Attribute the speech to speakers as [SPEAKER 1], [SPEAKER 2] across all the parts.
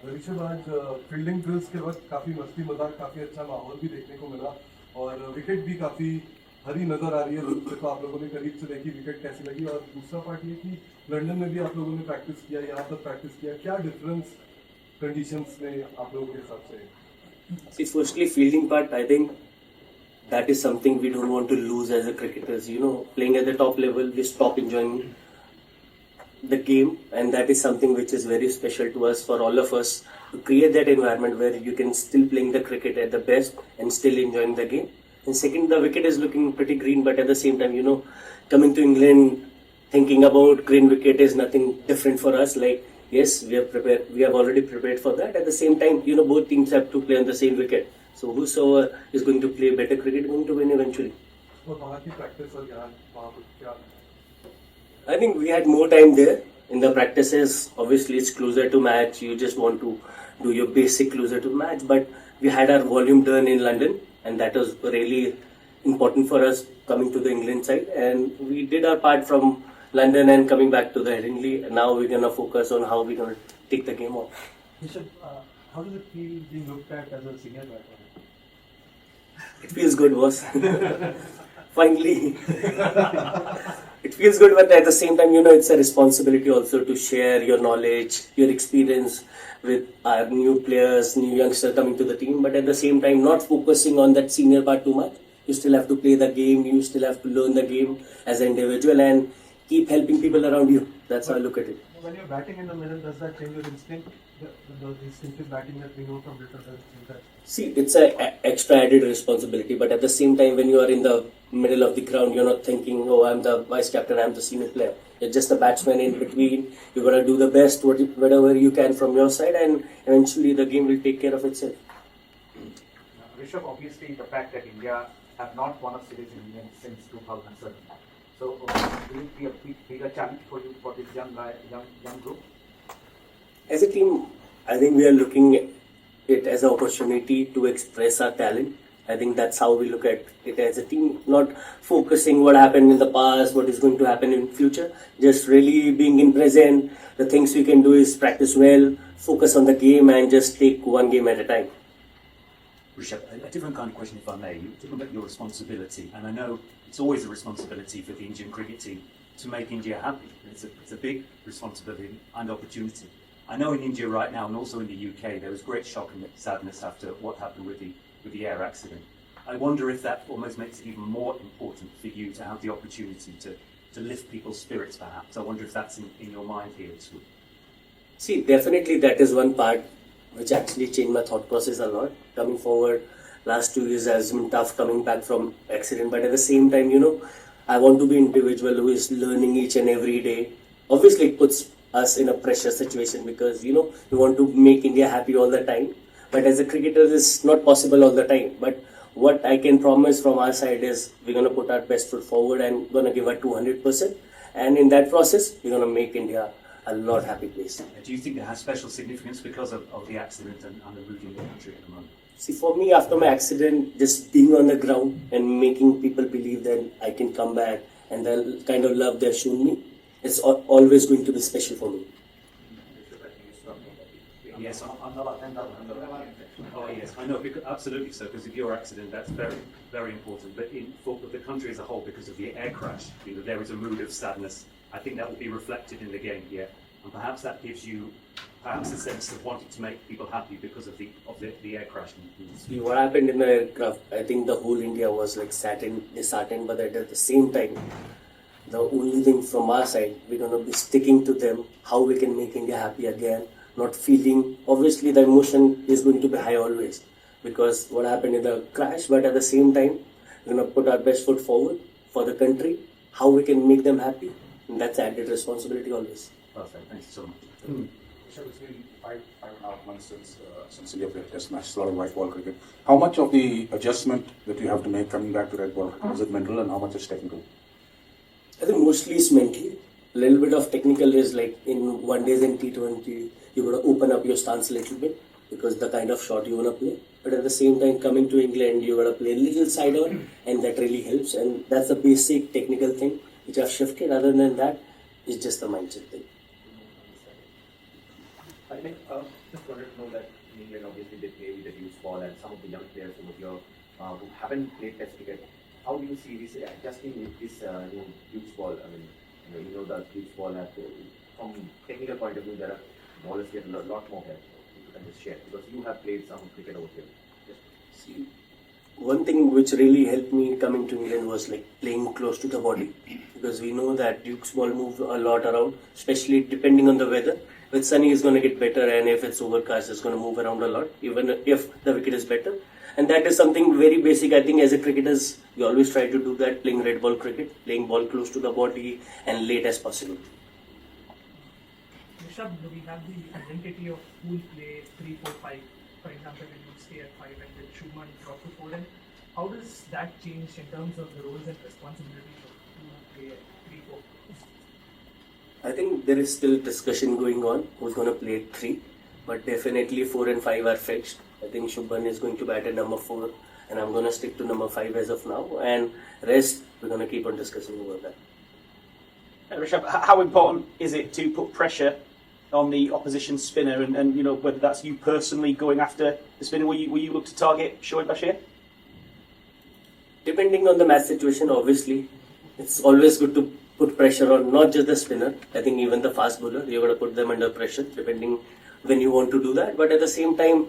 [SPEAKER 1] ऋषभ, आज fielding drills के वक्त काफी मस्ती मजाक, काफी अच्छा माहौल भी देखने को मिला और विकेट भी काफी हरी नजर आ रही है। दूर से तो आप लोगों ने करीब से देखी, विकेट कैसी लगी? और दूसरा पार्ट ये कि लंदन में भी आप लोगों ने प्रैक्टिस किया, यहाँ पर प्रैक्टिस किया, क्या डिफरेंस कंडीशंस में आप लोगों के हिसाब से?
[SPEAKER 2] See, firstly, fielding part, I think that is something we don't want to lose as a cricketers. You know, playing at the top level, we stop enjoying the game, and that is something which is very special to us, for all of us, to create that environment where you can still playing the cricket at the best and still enjoying the game. And second, the wicket is looking pretty green, but at the same time, you know, coming to England, thinking about green wicket is nothing different for us. Like, yes, we have prepared, we have already prepared for that. At the same time, you know, both teams have to play on the same wicket. So whosoever is going to play better cricket is going to win eventually.
[SPEAKER 1] और वहाँ की practice और यहाँ वहाँ पर क्या?
[SPEAKER 2] I think we had more time there in the practices. Obviously, it's closer to match. You just want to do your basic closer to match. But we had our volume done in London, and that was really important for us coming to the England side. And we did our part from London and coming back to the Headingley. And now we're gonna focus on how we're gonna take the game off.
[SPEAKER 3] Rishabh, how does it feel being looked at as a senior batter?
[SPEAKER 2] It feels good, boss. Finally. It feels good, but at the same time, you know, it's a responsibility also to share your knowledge, your experience with our new players, new youngsters coming to the team. But at the same time, not focusing on that senior part too much. You still have to play the game. You still have to learn the game as an individual and keep helping people around you. That's how I look at it.
[SPEAKER 3] When you're batting in the middle, does that change your instinct? The instinctive batting that we know from different teams?
[SPEAKER 2] See, it's an extra added responsibility, but at the same time, when you are in the middle of the ground, you're not thinking, oh, I'm the vice captain, I'm the senior player. You're just a batsman in between. You're going to do the best, whatever you can from your side, and eventually the game will take care of itself.
[SPEAKER 4] Rishabh, obviously the fact that India have not won a series in England since 2007. So will it be a bigger challenge for you, for this young group?
[SPEAKER 2] As a team, I think we are looking at it as an opportunity to express our talent. I think that's how we look at it as a team, not focusing what happened in the past, what is going to happen in future, just really being in present. The things we can do is practice well, focus on the game and just take one game at a time.
[SPEAKER 5] Rishabh, a different kind of question if I may. You're talking about your responsibility, and I know it's always a responsibility for the Indian cricket team to make India happy. It's a big responsibility and opportunity. I know in India right now and also in the UK there was great shock and sadness after what happened with the air accident. I wonder if that almost makes it even more important for you to have the opportunity to lift people's spirits perhaps. I wonder if that's in your mind here too.
[SPEAKER 2] See, definitely that is one part which actually changed my thought process a lot. Coming forward, last 2 years has been tough coming back from accident, but at the same time, you know, I want to be an individual who is learning each and every day. Obviously, it puts us in a pressure situation because, you know, we want to make India happy all the time. But as a cricketer, it's not possible all the time. But what I can promise from our side is we're going to put our best foot forward and going to give our 200%. And in that process, we're going to make India a lot happy place.
[SPEAKER 5] Do you think it has special significance because of the accident and the mood in the country at the moment?
[SPEAKER 2] See, for me, after my accident, just being on the ground and making people believe that I can come back and the kind of love they've shown me, it's always going to be special for me.
[SPEAKER 5] Yes, oh yes, I know, because, absolutely so, because of your accident, that's very, very important. But for the country as a whole, because of the air crash, you know, there is a mood of sadness. I think that will be reflected in the game here, and perhaps that gives you perhaps a sense of wanting to make people happy because of the air crash.
[SPEAKER 2] See, what happened in the aircraft, I think the whole India was like disheartened, but at the same time, the only thing from our side, we're going to be sticking to them, how we can make India happy again, not feeling, obviously the emotion is going to be high always, because what happened in the crash, but at the same time, we're going to put our best foot forward for the country, how we can make them happy, and that's added responsibility always.
[SPEAKER 5] Perfect, thank you so much.
[SPEAKER 6] Rishabh, it's been five and a half months since India played Test match, a lot of white ball cricket. How much of the adjustment that you have to make coming back to red ball is it mental, and how much is technical?
[SPEAKER 2] I think mostly it's mentally. A little bit of technical is like in one days in T20, you got to open up your stance a little bit because the kind of shot you want to play. But at the same time, coming to England, you got to play a little side on, and that really helps. And that's the basic technical thing which I've shifted. Other than that, it's just the mindset thing.
[SPEAKER 7] mean, just wanted to know that in England, obviously, they play with the youth ball, and some of the young players who haven't played Test cricket. How do you see this adjusting with this youth ball? I mean, the youth ball from technical point of view, there are ballers get a lot more help. If you can just share, because you have played some cricket over here. Just
[SPEAKER 2] See, one thing which really helped me coming to England was like playing close to the body, because we know that Duke's ball move a lot around, especially depending on the weather. With sunny, it's going to get better, and if it's overcast, it's going to move around a lot, even if the wicket is better. And that is something very basic. I think as a cricketers, we always try to do that, playing red ball cricket, playing ball close to the body and late as possible.
[SPEAKER 8] Rishabh, we have the identity of pool play 3, 4, 5. For example, when you stay at 5 and then Shubman drop to 4, and how does that change in terms of the roles and responsibilities of pool play at 3, 4?
[SPEAKER 2] I think there is still discussion going on who's going to play 3, but definitely 4 and 5 are fixed. I think Shubman is going to bat at number 4, and I'm going to stick to number 5 as of now, and rest we're going to keep on discussing over that.
[SPEAKER 9] Rishabh, how important is it to put pressure on the opposition spinner, and whether that's you personally going after the spinner? Will you look to target Shoaib Bashir?
[SPEAKER 2] Depending on the match situation, obviously, it's always good to put pressure on not just the spinner. I think even the fast bowler, you're going to put them under pressure depending when you want to do that. But at the same time,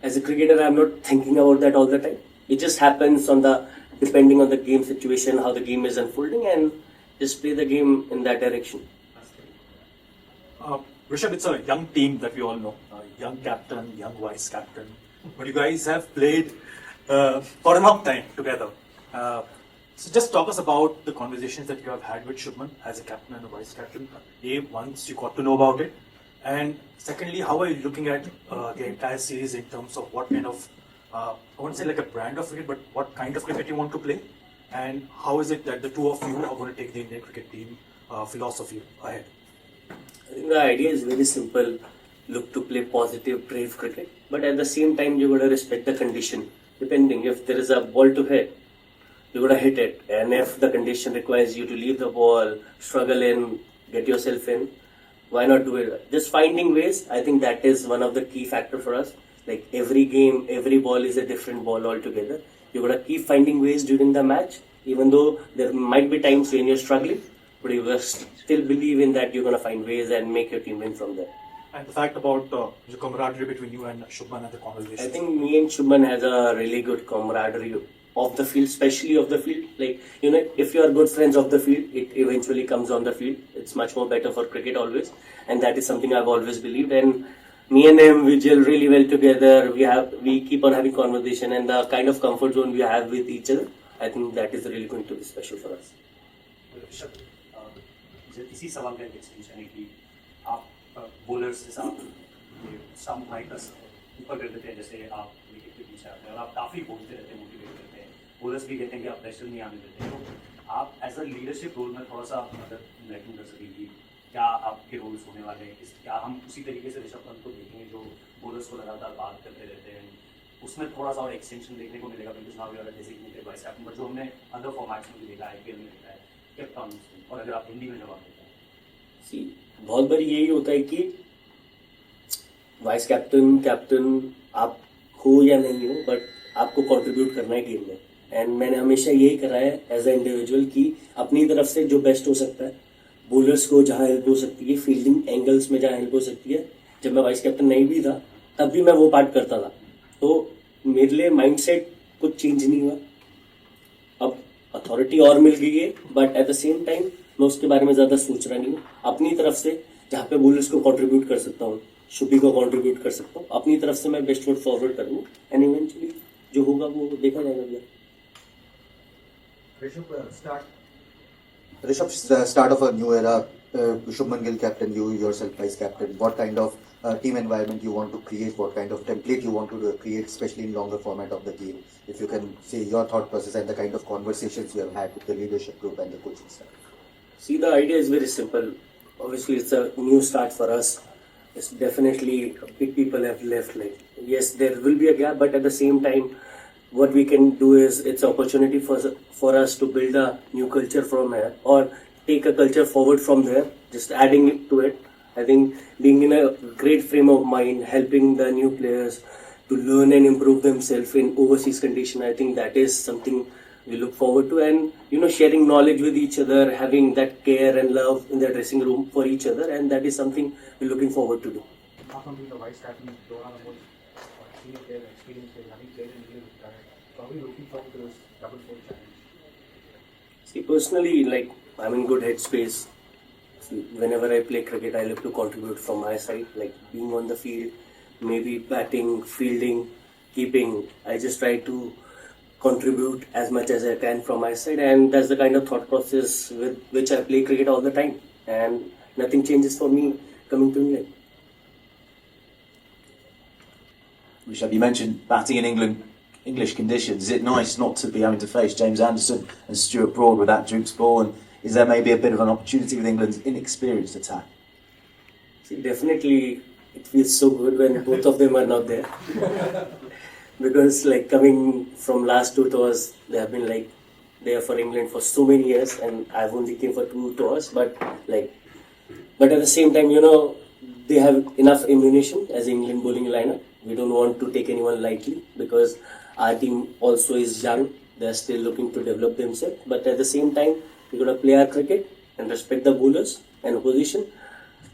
[SPEAKER 2] as a cricketer, I'm not thinking about that all the time. It just happens depending on the game situation, how the game is unfolding, and just play the game in that direction.
[SPEAKER 10] Rishabh, it's a young team that we all know. Young captain, young vice captain. But you guys have played for a long time together. So just talk us about the conversations that you have had with Shubman as a captain and a vice captain. Once you got to know about it. And secondly, how are you looking at the entire series in terms of what kind of, I won't say like a brand of cricket, but what kind of cricket you want to play? And how is it that the two of you are going to take the Indian cricket team philosophy ahead?
[SPEAKER 2] I think the idea is very simple. Look to play positive, brave cricket. But at the same time, you got to respect the condition. Depending, if there is a ball to hit, you got to hit it. And if the condition requires you to leave the ball, struggle in, get yourself in, why not do it? Just finding ways, I think that is one of the key factors for us. Like every game, every ball is a different ball altogether. You got to keep finding ways during the match, even though there might be times when you're struggling, but you must still believe in that you're going to find ways and make your team win from there.
[SPEAKER 10] And the fact about the camaraderie between you and Shubman and the conversation.
[SPEAKER 2] I think me and Shubman has a really good camaraderie off the field, especially off the field. Like, if you are good friends off the field, it eventually comes on the field. It's much more better for cricket always. And that is something I've always believed. And me and him, we gel really well together. We keep on having conversation, and the kind of comfort zone we have with each other, I think that is really going to be special for us.
[SPEAKER 5] इसी सवाल का एक extension है कि आप bowlers के साथ सम माइकर्स ऊपर कर देते हैं, जैसे आप विकेट के पीछे आते हैं और आप काफ़ी बोलते रहते हैं, मोटिवेट करते हैं, बॉलर्स भी कहते हैं कि आप प्रेशर नहीं आने देते हैं। तो आप एज अ लीडरशिप रोल में थोड़ा सा अगर इनलाइटन कर सकें कि क्या आपके रोल्स होने वाले हैं, क्या हम उसी तरीके से ऋषभ पंत को देखेंगे जो बॉलर्स को लगातार बात करते रहते हैं, उसमें थोड़ा सा और एक्सटेंशन देखने को मिलेगा, because now we are designated vice captain, but जो हमने अदर फॉर्मेट्स में भी देखा है, आईपीएल में देखा है, कैप्टन। और अगर आप हिंदी में जवाब देते हैं,
[SPEAKER 2] बहुत बार यही होता है कि वाइस कैप्टन आप हो या नहीं हो, बट आपको कंट्रीब्यूट करना है टीम में। एंड मैंने हमेशा यही करा है एज ए इंडिविजुअल कि अपनी तरफ से जो बेस्ट हो सकता है, बॉलर्स को जहाँ हेल्प हो सकती है, फील्डिंग एंगल्स में जहाँ हेल्प हो सकती है। जब मैं वाइस कैप्टन नहीं भी था तब भी मैं वो पार्ट करता था, तो मेरे लिए माइंडसेट कुछ चेंज नहीं हुआ। अब अथॉरिटी और मिल गई है, but at the same time मैं उसके बारे में ज़्यादा सोच रहा नहीं हूँ। अपनी तरफ से जहाँ पे बॉलर्स को कंट्रीब्यूट कर सकता हूँ, शुभी को कंट्रीब्यूट कर सकता हूँ, अपनी तरफ से मैं बेस्ट फुट फॉरवर्ड करूँगा, एंड इवेंचुअली जो होगा वो देखा जाएगा।
[SPEAKER 11] Rishabh, the start of a new era. Shubman Gill captain, you yourself vice captain. What kind of team environment you want to create? What kind of template you want to create, especially in longer format of the game? If you can say your thought process and the kind of conversations you have had with the leadership group and the coaching staff.
[SPEAKER 2] See, the idea is very simple. Obviously, it's a new start for us. It's definitely big people have left. Like, yes, there will be a gap, but at the same time, what we can do is it's an opportunity for us to build a new culture from here, or take a culture forward from there, just adding it to it. I think being in a great frame of mind, helping the new players to learn and improve themselves in overseas condition, I think that is something we look forward to. And sharing knowledge with each other, having that care and love in the dressing room for each other, and that is something we're looking forward to do.
[SPEAKER 4] Apart from being the vice captain, you are the most senior player, experienced player, having played in England. So are we looking forward to this double fold challenge?
[SPEAKER 2] See, personally, like, I'm in good headspace. See, whenever I play cricket, I look to contribute from my side, like being on the field, maybe batting, fielding, keeping. I just try to contribute as much as I can from my side, and that's the kind of thought process with which I play cricket all the time. And nothing changes for me coming to England.
[SPEAKER 12] Rishabh, you mentioned batting in English conditions. Is it nice not to be having to face James Anderson and Stuart Broad with that Duke's ball? And is there maybe a bit of an opportunity with England's inexperienced attack?
[SPEAKER 2] See, definitely it feels so good when both of them are not there. Because like coming from last 2 tours, they have been like there for England for so many years, and I've only came for 2 tours. But at the same time, they have enough ammunition as England bowling lineup. We don't want to take anyone lightly because our team also is young. They're still looking to develop themselves. But at the same time, we're going to play our cricket and respect the bowlers and opposition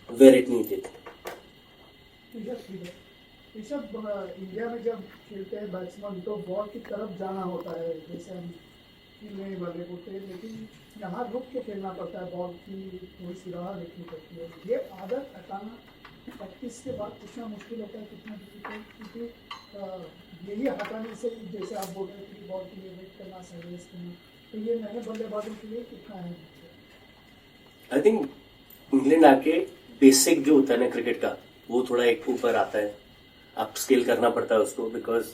[SPEAKER 2] where it needed.
[SPEAKER 13] Rishabh, India में जब खेलते हैं batsman तो ball की तरफ जाना होता है, जैसे हम खेलने वाले होते हैं, लेकिन यहाँ रुक के खेलना पड़ता है, बॉल की थोड़ी सी राह देखनी पड़ती है. ये आदत हटाना प्रैक्टिस के बाद कितना मुश्किल होता है, कितना डिफिकल्ट, क्योंकि यही हटाने से जैसे आप बोल रहे थे बॉल के लिए वेट करना, सर्विस करना, तो ये नए बल्लेबाजों के लिए कितना है?
[SPEAKER 2] आई थिंक इंग्लैंड आके बेसिक जो होता है ना क्रिकेट का, वो थोड़ा एक ऊपर आता है. आप स्केल करना पड़ता है उसको, because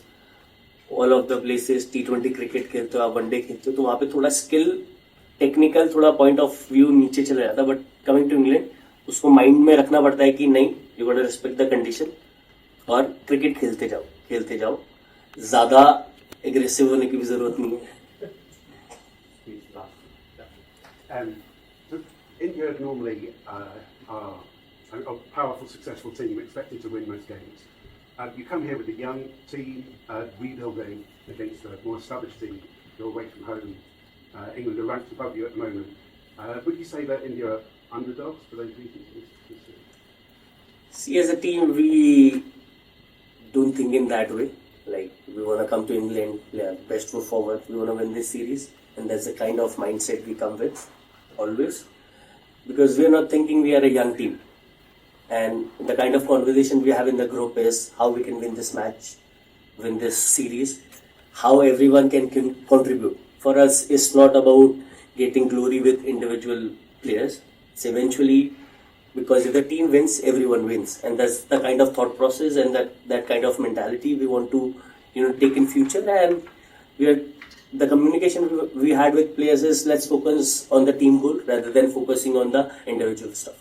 [SPEAKER 2] all of the places T20 cricket खेलते हो, आप वनडे खेलते हो, तो वहाँ पे थोड़ा स्किल, टेक्निकल, थोड़ा पॉइंट ऑफ व्यू नीचे चला जाता है. बट कमिंग टू इंग्लैंड, उसको माइंड में रखना पड़ता है कि नहीं, you got to respect the condition और क्रिकेट खेलते जाओ. ज्यादा एग्रेसिव होने की भी जरूरत नहीं है.
[SPEAKER 14] India normally are a powerful, successful team expected to win most games. You come here with a young team, rebuilding against a more established team. You're away from home. England are ranked above you at the moment. Would you say that India are underdogs for those reasons?
[SPEAKER 2] See, as a team, we don't think in that way. Like, we want to come to England, play our best foot forward. We want to win this series, and that's the kind of mindset we come with, always. Because we are not thinking we are a young team. And the kind of conversation we have in the group is how we can win this match, win this series, how everyone can contribute. For us, it's not about getting glory with individual players. It's eventually, because if the team wins, everyone wins. And that's the kind of thought process and that kind of mentality we want to take in future. And the communication we had with players is, let's focus on the team goal rather than focusing on the individual stuff.